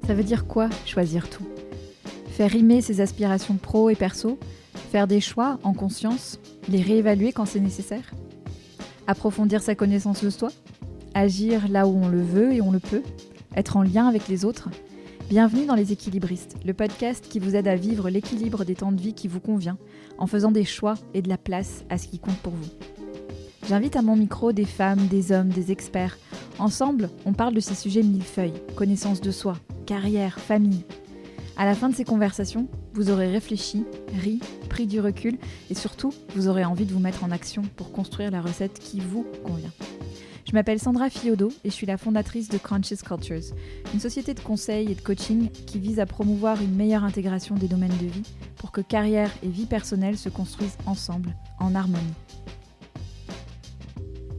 Ça veut dire quoi, choisir tout ? Faire rimer ses aspirations pro et perso, faire des choix en conscience, les réévaluer quand c'est nécessaire ? Approfondir sa connaissance de soi ? Agir là où on le veut et on le peut ? Être en lien avec les autres ? Bienvenue dans Les Équilibristes, le podcast qui vous aide à vivre l'équilibre des temps de vie qui vous convient, en faisant des choix et de la place à ce qui compte pour vous. J'invite à mon micro des femmes, des hommes, des experts. Ensemble, on parle de ces sujets millefeuilles, connaissance de soi, carrière, famille. À la fin de ces conversations, vous aurez réfléchi, ri, pris du recul et surtout, vous aurez envie de vous mettre en action pour construire la recette qui vous convient. Je m'appelle Sandra Fiodo et je suis la fondatrice de Conscious Cultures, une société de conseil et de coaching qui vise à promouvoir une meilleure intégration des domaines de vie pour que carrière et vie personnelle se construisent ensemble, en harmonie.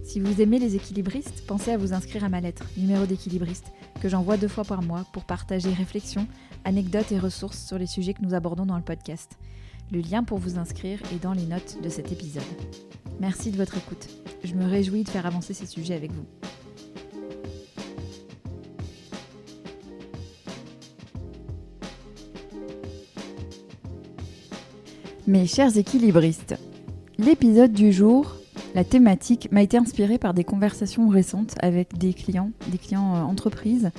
Si vous aimez les équilibristes, pensez à vous inscrire à ma lettre, numéro d'équilibriste, que j'envoie 2 fois par mois pour partager réflexions, anecdotes et ressources sur les sujets que nous abordons dans le podcast. Le lien pour vous inscrire est dans les notes de cet épisode. Merci de votre écoute. Je me réjouis de faire avancer ces sujets avec vous. Mes chers équilibristes, l'épisode du jour, la thématique m'a été inspirée par des conversations récentes avec des clients entreprises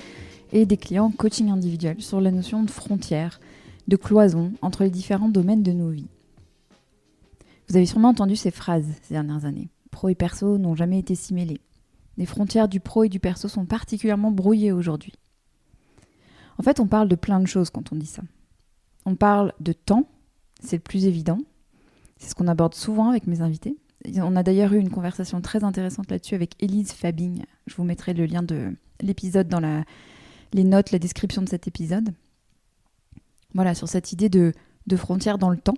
et des clients coaching individuel sur la notion de frontières, de cloison entre les différents domaines de nos vies. Vous avez sûrement entendu ces phrases ces dernières années. Pro et perso n'ont jamais été si mêlés. Les frontières du pro et du perso sont particulièrement brouillées aujourd'hui. En fait, on parle de plein de choses quand on dit ça. On parle de temps, c'est le plus évident. C'est ce qu'on aborde souvent avec mes invités. On a d'ailleurs eu une conversation très intéressante là-dessus avec Élise Fabing. Je vous mettrai le lien de l'épisode dans les notes, la description de cet épisode. Voilà, sur cette idée de frontières dans le temps.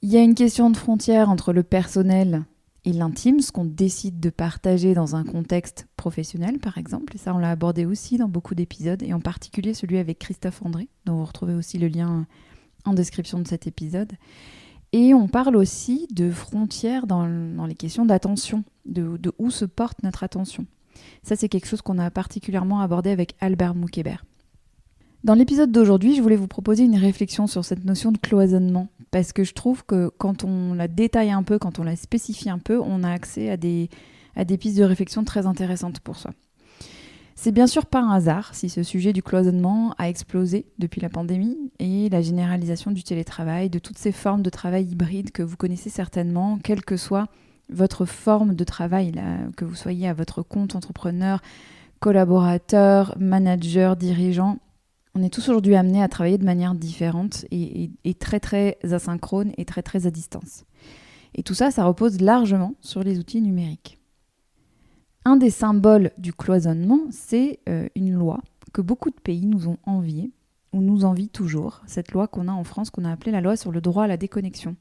Il y a une question de frontière entre le personnel et l'intime, ce qu'on décide de partager dans un contexte professionnel, par exemple. Et ça, on l'a abordé aussi dans beaucoup d'épisodes, et en particulier celui avec Christophe André, dont vous retrouvez aussi le lien en description de cet épisode. Et on parle aussi de frontières dans les questions d'attention, de où se porte notre attention. Ça, c'est quelque chose qu'on a particulièrement abordé avec Albert Moukébert. Dans l'épisode d'aujourd'hui, je voulais vous proposer une réflexion sur cette notion de cloisonnement, parce que je trouve que quand on la détaille un peu, quand on la spécifie un peu, on a accès à des pistes de réflexion très intéressantes pour soi. C'est bien sûr pas un hasard si ce sujet du cloisonnement a explosé depuis la pandémie et la généralisation du télétravail, de toutes ces formes de travail hybride que vous connaissez certainement, quelle que soit votre forme de travail, là, que vous soyez à votre compte entrepreneur, collaborateur, manager, dirigeant. On est tous aujourd'hui amenés à travailler de manière différente et très très asynchrone et très très à distance. Et tout ça, ça repose largement sur les outils numériques. Un des symboles du cloisonnement, c'est une loi que beaucoup de pays nous ont enviée, ou nous envient toujours, cette loi qu'on a en France, qu'on a appelée la loi sur le droit à la déconnexion.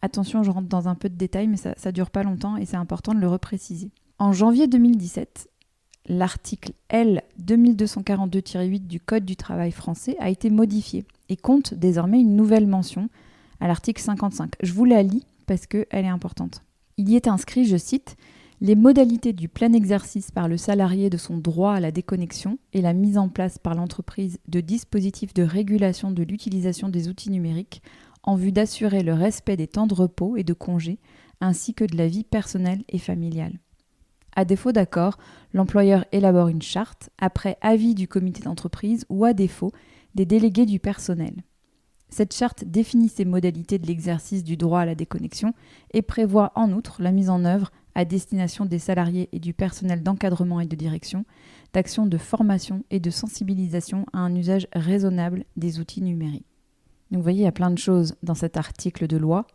Attention, je rentre dans un peu de détails, mais ça dure pas longtemps et c'est important de le repréciser. En janvier 2017, l'article L 2242-8 du Code du travail français a été modifié et compte désormais une nouvelle mention à l'article 55. Je vous la lis parce qu'elle est importante. Il y est inscrit, je cite, « Les modalités du plein exercice par le salarié de son droit à la déconnexion et la mise en place par l'entreprise de dispositifs de régulation de l'utilisation des outils numériques en vue d'assurer le respect des temps de repos et de congés ainsi que de la vie personnelle et familiale. » À défaut d'accord, l'employeur élabore une charte après avis du comité d'entreprise ou à défaut des délégués du personnel. Cette charte définit ces modalités de l'exercice du droit à la déconnexion et prévoit en outre la mise en œuvre à destination des salariés et du personnel d'encadrement et de direction d'actions de formation et de sensibilisation à un usage raisonnable des outils numériques. Donc vous voyez, il y a plein de choses dans cet article de loi.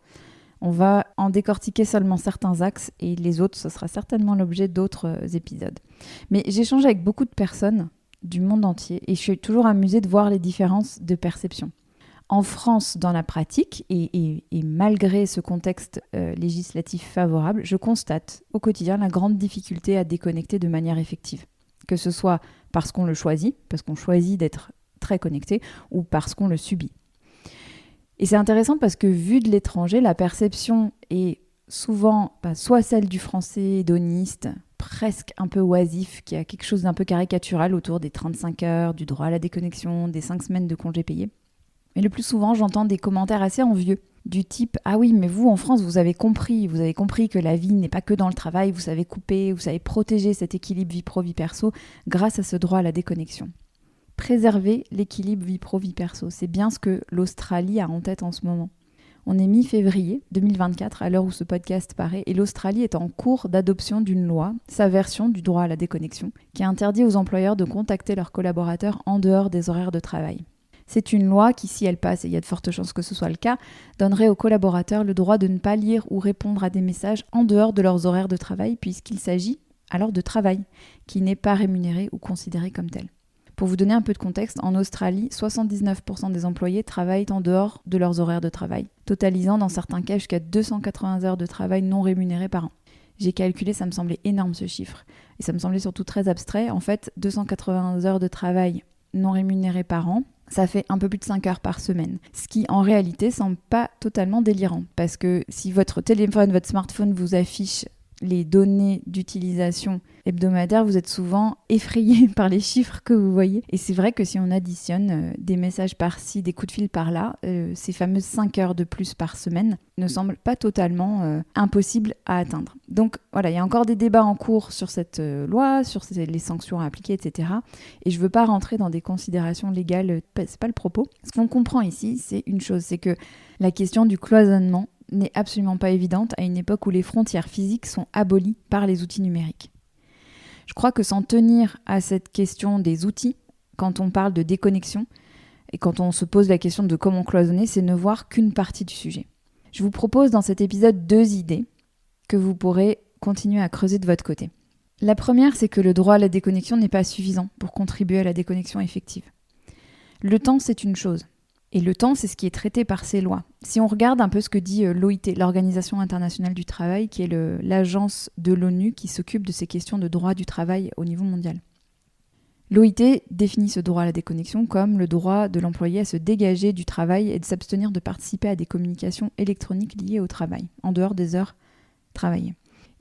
On va en décortiquer seulement certains axes et les autres, ce sera certainement l'objet d'autres épisodes. Mais j'échange avec beaucoup de personnes du monde entier et je suis toujours amusée de voir les différences de perception. En France, dans la pratique, et malgré ce contexte législatif favorable, je constate au quotidien la grande difficulté à déconnecter de manière effective. Que ce soit parce qu'on le choisit, parce qu'on choisit d'être très connecté, ou parce qu'on le subit. Et c'est intéressant parce que vu de l'étranger, la perception est souvent soit celle du français hédoniste, presque un peu oisif, qui a quelque chose d'un peu caricatural autour des 35 heures, du droit à la déconnexion, des 5 semaines de congés payés. Mais le plus souvent, j'entends des commentaires assez envieux, du type « Ah oui, mais vous, en France, vous avez compris que la vie n'est pas que dans le travail, vous savez couper, vous savez protéger cet équilibre vie pro-vie perso grâce à ce droit à la déconnexion. » Préserver l'équilibre vie pro-vie perso, c'est bien ce que l'Australie a en tête en ce moment. On est mi-février 2024 à l'heure où ce podcast paraît et l'Australie est en cours d'adoption d'une loi, sa version du droit à la déconnexion, qui interdit aux employeurs de contacter leurs collaborateurs en dehors des horaires de travail. C'est une loi qui, si elle passe, et il y a de fortes chances que ce soit le cas, donnerait aux collaborateurs le droit de ne pas lire ou répondre à des messages en dehors de leurs horaires de travail puisqu'il s'agit alors de travail, qui n'est pas rémunéré ou considéré comme tel. Pour vous donner un peu de contexte, en Australie, 79% des employés travaillent en dehors de leurs horaires de travail, totalisant dans certains cas jusqu'à 280 heures de travail non rémunérées par an. J'ai calculé, ça me semblait énorme ce chiffre, et ça me semblait surtout très abstrait. En fait, 280 heures de travail non rémunérées par an, ça fait un peu plus de 5 heures par semaine. Ce qui, en réalité, semble pas totalement délirant, parce que si votre téléphone, votre smartphone vous affiche les données d'utilisation hebdomadaire, vous êtes souvent effrayé par les chiffres que vous voyez. Et c'est vrai que si on additionne des messages par-ci, des coups de fil par-là, ces fameuses 5 heures de plus par semaine ne semblent pas totalement impossibles à atteindre. Donc voilà, il y a encore des débats en cours sur cette loi, sur les sanctions à appliquer, etc. Et je ne veux pas rentrer dans des considérations légales, c'est pas le propos. Ce qu'on comprend ici, c'est une chose, c'est que la question du cloisonnement n'est absolument pas évidente à une époque où les frontières physiques sont abolies par les outils numériques. Je crois que s'en tenir à cette question des outils, quand on parle de déconnexion, et quand on se pose la question de comment cloisonner, c'est ne voir qu'une partie du sujet. Je vous propose dans cet épisode 2 idées que vous pourrez continuer à creuser de votre côté. La première, c'est que le droit à la déconnexion n'est pas suffisant pour contribuer à la déconnexion effective. Le temps, c'est une chose. Et le temps, c'est ce qui est traité par ces lois. Si on regarde un peu ce que dit l'OIT, l'Organisation internationale du travail, qui est l'agence de l'ONU qui s'occupe de ces questions de droit du travail au niveau mondial. L'OIT définit ce droit à la déconnexion comme le droit de l'employé à se dégager du travail et de s'abstenir de participer à des communications électroniques liées au travail, en dehors des heures travaillées.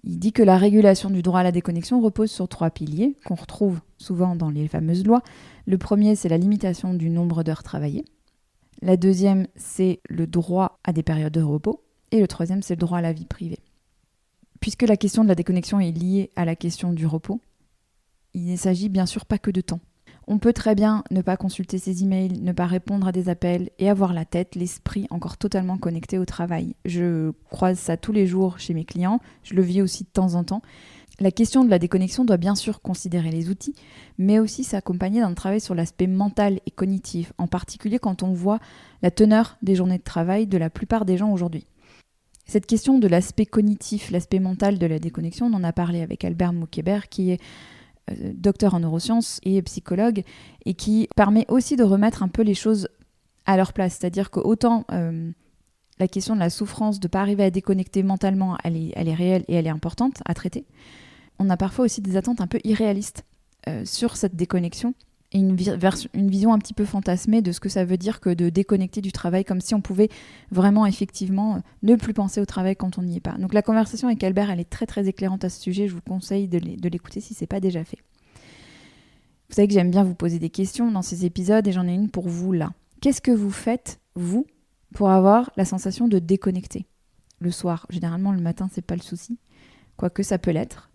Il dit que la régulation du droit à la déconnexion repose sur 3 piliers qu'on retrouve souvent dans les fameuses lois. Le premier, c'est la limitation du nombre d'heures travaillées. La deuxième, c'est le droit à des périodes de repos. Et le troisième, c'est le droit à la vie privée. Puisque la question de la déconnexion est liée à la question du repos, il ne s'agit bien sûr pas que de temps. On peut très bien ne pas consulter ses emails, ne pas répondre à des appels et avoir la tête, l'esprit encore totalement connecté au travail. Je croise ça tous les jours chez mes clients, je le vis aussi de temps en temps. La question de la déconnexion doit bien sûr considérer les outils, mais aussi s'accompagner d'un travail sur l'aspect mental et cognitif, en particulier quand on voit la teneur des journées de travail de la plupart des gens aujourd'hui. Cette question de l'aspect cognitif, l'aspect mental de la déconnexion, on en a parlé avec Albert Moukébert, qui est docteur en neurosciences et psychologue, et qui permet aussi de remettre un peu les choses à leur place. C'est-à-dire que autant la question de la souffrance de ne pas arriver à déconnecter mentalement, elle est réelle et elle est importante à traiter. On a parfois aussi des attentes un peu irréalistes sur cette déconnexion et une vision un petit peu fantasmée de ce que ça veut dire que de déconnecter du travail, comme si on pouvait vraiment effectivement ne plus penser au travail quand on n'y est pas. Donc la conversation avec Albert, elle est très très éclairante à ce sujet, je vous conseille de l'écouter si ce n'est pas déjà fait. Vous savez que j'aime bien vous poser des questions dans ces épisodes et j'en ai une pour vous là. Qu'est-ce que vous faites, vous, pour avoir la sensation de déconnecter le soir? Généralement le matin, c'est pas le souci, quoique ça peut l'être.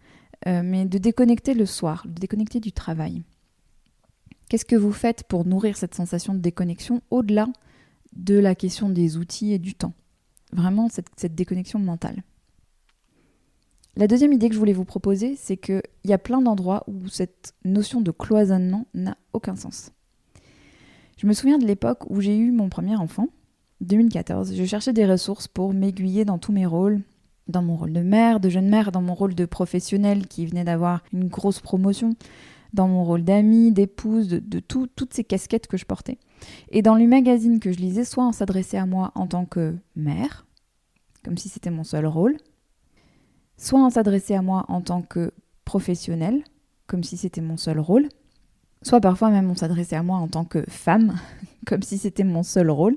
Mais de déconnecter le soir, de déconnecter du travail. Qu'est-ce que vous faites pour nourrir cette sensation de déconnexion au-delà de la question des outils et du temps? Vraiment cette déconnexion mentale. La deuxième idée que je voulais vous proposer, c'est qu'il y a plein d'endroits où cette notion de cloisonnement n'a aucun sens. Je me souviens de l'époque où j'ai eu mon premier enfant, 2014. Je cherchais des ressources pour m'aiguiller dans tous mes rôles, dans mon rôle de mère, de jeune mère, dans mon rôle de professionnelle qui venait d'avoir une grosse promotion, dans mon rôle d'amie, d'épouse, de toutes ces casquettes que je portais. Et dans les magazines que je lisais, soit on s'adressait à moi en tant que mère, comme si c'était mon seul rôle, soit on s'adressait à moi en tant que professionnelle, comme si c'était mon seul rôle, soit parfois même on s'adressait à moi en tant que femme, comme si c'était mon seul rôle.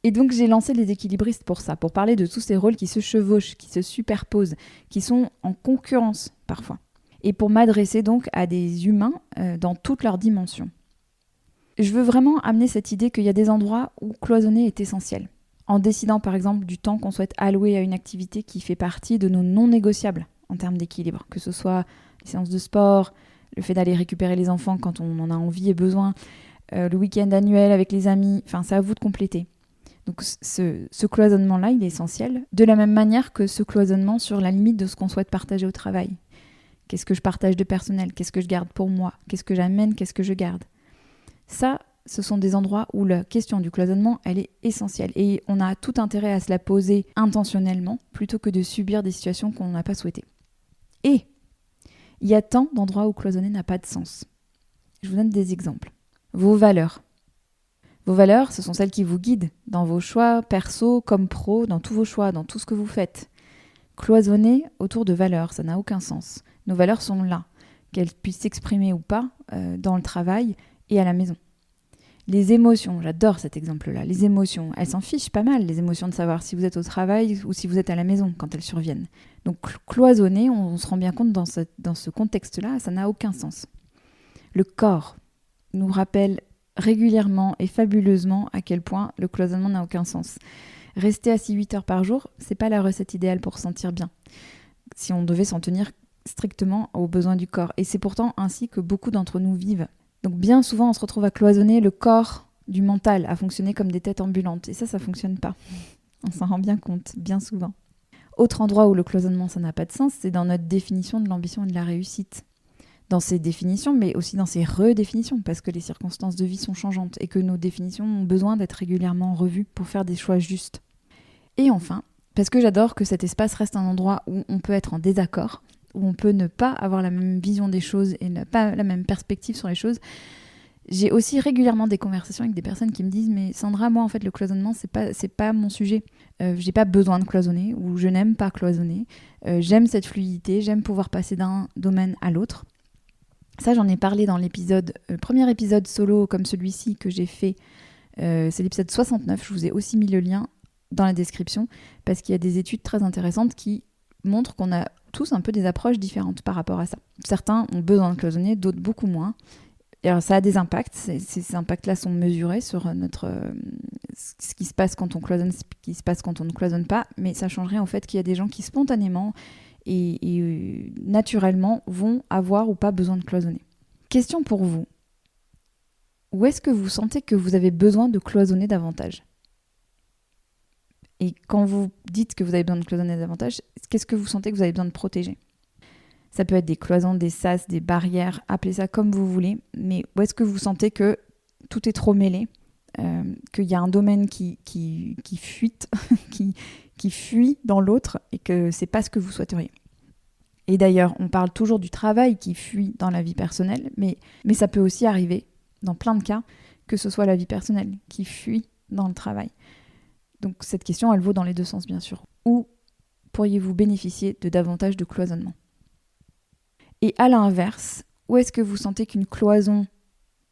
Et donc j'ai lancé les équilibristes pour ça, pour parler de tous ces rôles qui se chevauchent, qui se superposent, qui sont en concurrence parfois. Et pour m'adresser donc à des humains dans toutes leurs dimensions. Je veux vraiment amener cette idée qu'il y a des endroits où cloisonner est essentiel. En décidant par exemple du temps qu'on souhaite allouer à une activité qui fait partie de nos non négociables en termes d'équilibre, que ce soit les séances de sport, le fait d'aller récupérer les enfants quand on en a envie et besoin, le week-end annuel avec les amis, enfin c'est à vous de compléter. Donc ce cloisonnement-là, il est essentiel, de la même manière que ce cloisonnement sur la limite de ce qu'on souhaite partager au travail. Qu'est-ce que je partage de personnel? Qu'est-ce que je garde pour moi? Qu'est-ce que j'amène? Qu'est-ce que je garde? Ça, ce sont des endroits où la question du cloisonnement, elle est essentielle. Et on a tout intérêt à se la poser intentionnellement, plutôt que de subir des situations qu'on n'a pas souhaitées. Et il y a tant d'endroits où cloisonner n'a pas de sens. Je vous donne des exemples. Vos valeurs. Vos valeurs, ce sont celles qui vous guident dans vos choix perso comme pro, dans tous vos choix, dans tout ce que vous faites. Cloisonner autour de valeurs, ça n'a aucun sens. Nos valeurs sont là, qu'elles puissent s'exprimer ou pas dans le travail et à la maison. Les émotions, j'adore cet exemple-là, les émotions, elles s'en fichent pas mal, les émotions de savoir si vous êtes au travail ou si vous êtes à la maison quand elles surviennent. Donc cloisonner, on se rend bien compte dans ce contexte-là, ça n'a aucun sens. Le corps nous rappelle régulièrement et fabuleusement à quel point le cloisonnement n'a aucun sens. Rester assis 8 heures par jour, c'est pas la recette idéale pour se sentir bien, si on devait s'en tenir strictement aux besoins du corps. Et c'est pourtant ainsi que beaucoup d'entre nous vivent. Donc bien souvent, on se retrouve à cloisonner le corps du mental, à fonctionner comme des têtes ambulantes. Et ça fonctionne pas. On s'en rend bien compte, bien souvent. Autre endroit où le cloisonnement, ça n'a pas de sens, c'est dans notre définition de l'ambition et de la réussite. Dans ces définitions, mais aussi dans ces redéfinitions, parce que les circonstances de vie sont changeantes et que nos définitions ont besoin d'être régulièrement revues pour faire des choix justes. Et enfin, parce que j'adore que cet espace reste un endroit où on peut être en désaccord, où on peut ne pas avoir la même vision des choses et ne pas la même perspective sur les choses. J'ai aussi régulièrement des conversations avec des personnes qui me disent « Mais Sandra, moi en fait le cloisonnement c'est pas mon sujet. J'ai pas besoin de cloisonner ou je n'aime pas cloisonner. J'aime cette fluidité, j'aime pouvoir passer d'un domaine à l'autre. » Ça, j'en ai parlé dans le premier épisode solo comme celui-ci que j'ai fait. C'est l'épisode 69. Je vous ai aussi mis le lien dans la description parce qu'il y a des études très intéressantes qui montrent qu'on a tous un peu des approches différentes par rapport à ça. Certains ont besoin de cloisonner, d'autres beaucoup moins. Et alors, ça a des impacts. Ces impacts-là sont mesurés sur ce qui se passe quand on cloisonne, ce qui se passe quand on ne cloisonne pas. Mais ça changerait en fait qu'il y a des gens qui spontanément et naturellement vont avoir ou pas besoin de cloisonner. Question pour vous. Où est-ce que vous sentez que vous avez besoin de cloisonner davantage ? Et quand vous dites que vous avez besoin de cloisonner davantage, qu'est-ce que vous sentez que vous avez besoin de protéger ? Ça peut être des cloisons, des sas, des barrières, appelez ça comme vous voulez, mais où est-ce que vous sentez que tout est trop mêlé, qu'il y a un domaine qui fuite, qui fuit dans l'autre et que c'est pas ce que vous souhaiteriez. Et d'ailleurs, on parle toujours du travail qui fuit dans la vie personnelle, mais ça peut aussi arriver, dans plein de cas, que ce soit la vie personnelle qui fuit dans le travail. Donc cette question, elle vaut dans les deux sens, bien sûr. Où pourriez-vous bénéficier de davantage de cloisonnement ? Et à l'inverse, où est-ce que vous sentez qu'une cloison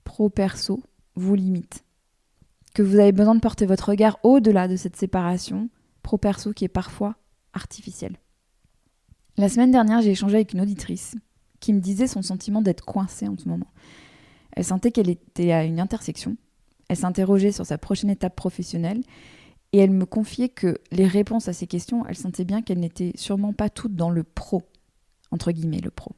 pro-perso vous limite ? Que vous avez besoin de porter votre regard au-delà de cette séparation pro-perso qui est parfois artificielle. La semaine dernière, j'ai échangé avec une auditrice qui me disait son sentiment d'être coincée en ce moment. Elle sentait qu'elle était à une intersection. Elle s'interrogeait sur sa prochaine étape professionnelle et elle me confiait que les réponses à ces questions, elle sentait bien qu'elles n'étaient sûrement pas toutes dans le pro, entre guillemets le pro.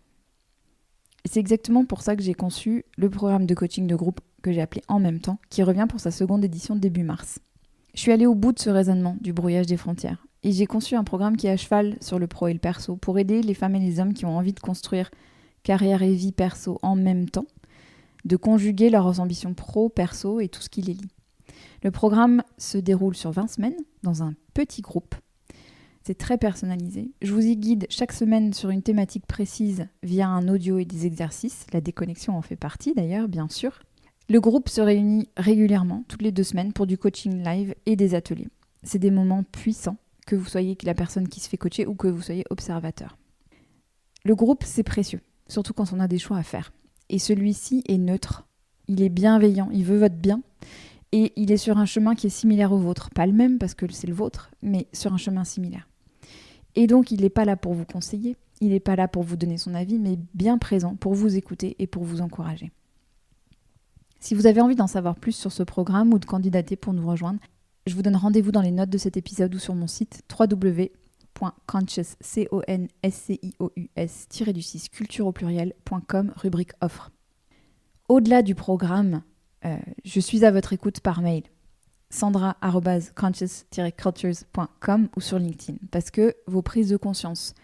Et c'est exactement pour ça que j'ai conçu le programme de coaching de groupe que j'ai appelé En même temps, qui revient pour sa seconde édition début mars. Je suis allée au bout de ce raisonnement du brouillage des frontières et j'ai conçu un programme qui est à cheval sur le pro et le perso pour aider les femmes et les hommes qui ont envie de construire carrière et vie perso en même temps, de conjuguer leurs ambitions pro, perso et tout ce qui les lie. Le programme se déroule sur 20 semaines dans un petit groupe. C'est très personnalisé. Je vous y guide chaque semaine sur une thématique précise via un audio et des exercices. La déconnexion en fait partie d'ailleurs, bien sûr. Le groupe se réunit régulièrement, toutes les 2 semaines, pour du coaching live et des ateliers. C'est des moments puissants, que vous soyez la personne qui se fait coacher ou que vous soyez observateur. Le groupe, c'est précieux, surtout quand on a des choix à faire. Et celui-ci est neutre. Il est bienveillant, il veut votre bien. Et il est sur un chemin qui est similaire au vôtre. Pas le même parce que c'est le vôtre, mais sur un chemin similaire. Et donc, il n'est pas là pour vous conseiller, il n'est pas là pour vous donner son avis, mais bien présent pour vous écouter et pour vous encourager. Si vous avez envie d'en savoir plus sur ce programme ou de candidater pour nous rejoindre, je vous donne rendez-vous dans les notes de cet épisode ou sur mon site www.conscious-culture-culturel.com, rubrique offre. Au-delà du programme, je suis à votre écoute par mail. sandra@conscious-cultures.com ou sur LinkedIn, parce que vos prises de conscience,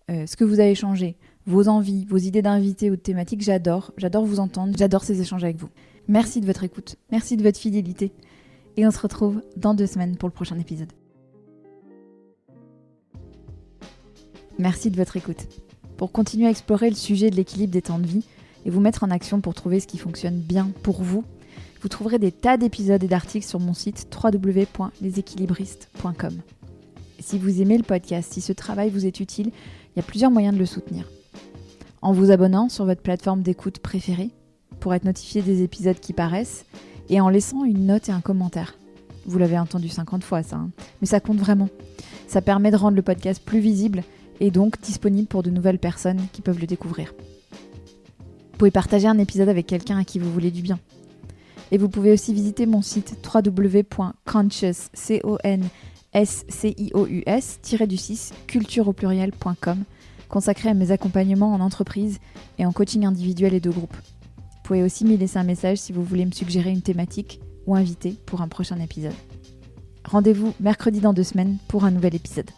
ce que vous avez changé, vos envies, vos idées d'invités ou de thématiques, j'adore vous entendre, j'adore ces échanges avec vous. Merci de votre écoute, merci de votre fidélité, et on se retrouve dans 2 semaines pour le prochain épisode. Merci de votre écoute. Pour continuer à explorer le sujet de l'équilibre des temps de vie et vous mettre en action pour trouver ce qui fonctionne bien pour vous, vous trouverez des tas d'épisodes et d'articles sur mon site www.leséquilibristes.com. Et si vous aimez le podcast, si ce travail vous est utile, il y a plusieurs moyens de le soutenir. En vous abonnant sur votre plateforme d'écoute préférée pour être notifié des épisodes qui paraissent et en laissant une note et un commentaire. Vous l'avez entendu 50 fois ça, mais ça compte vraiment. Ça permet de rendre le podcast plus visible et donc disponible pour de nouvelles personnes qui peuvent le découvrir. Vous pouvez partager un épisode avec quelqu'un à qui vous voulez du bien. Et vous pouvez aussi visiter mon site www.conscious-culture-culturel.com consacré à mes accompagnements en entreprise et en coaching individuel et de groupe. Vous pouvez aussi m'y laisser un message si vous voulez me suggérer une thématique ou inviter pour un prochain épisode. Rendez-vous mercredi dans 2 semaines pour un nouvel épisode.